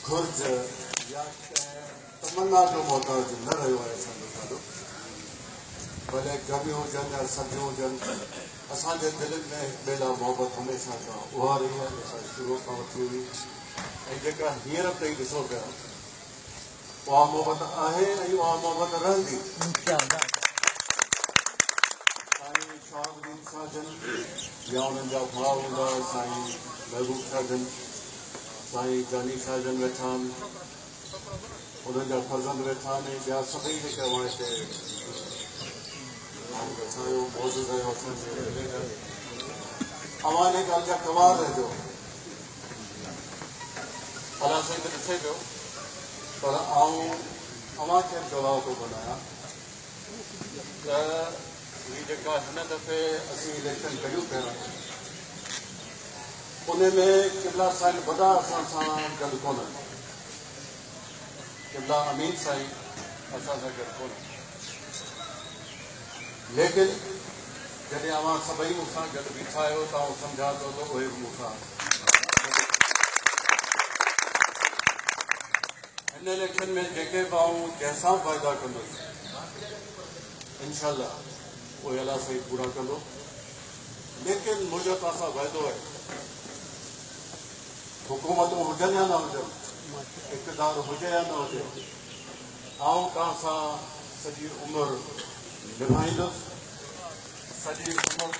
घुर्ज या तमन्ना जो मोहताज न रहियो आहे असांजो ॾाढो। भले गर्मियूं हुजनि या सर्दियूं हुजनि, असांजे दिलनि में हिकु ॿिए लाइ मोहबत हमेशह खां उहा रही आहे जेका शुरू खां वठी हुई ऐं जेका हींअर ताईं ॾिसो पिया उहा मोहबत आहे ऐं उहा मोहबत रहंदी। साईं शहाबुद्दीन साजन या उन्हनि जा भाउ हूंदा, साईं महबूब साजन, साईं जानी साजन वेठा आहिनि, उन्हनि जा फर्ज़ंद वेठा आहिनि ऐं ॿिया सभई जेके अवां हिते वेठा आहियूं मौजूदु आहियो असांजे अवां हिन ॻाल्हि जा गवाह रहिजो। अलाह साईं त ॾिसे पियो पर आऊं अवां खे गवाह थो बणायां त ही जेका हिन दफ़े असीं इलेक्शन कयूं पिया उन में किबला साईं वॾा असां सां गॾु कोन्हनि, किबला अमीन साईं असां सां गॾु कोन्हनि, लेकिन जॾहिं अवां सभई मूंसां गॾु बीठा आहियो त आउं सम्झां थो त उहे बि मूंसां हिन इलेक्शन में जेके बि आऊं जंहिंसां फ़ाइदा कंदुसि इनशाअल्लाह उहे अलाह साईं पूरा कंदो। लेकिन मुंहिंजो तव्हां सां वाइदो आहे, हुकूमतूं हुजनि या न हुजनि, इक़्तिदार हुजे या न हुजे, आऊं तव्हां सां सॼी उमिरि निभाईंदुसि, सॼी उमिरि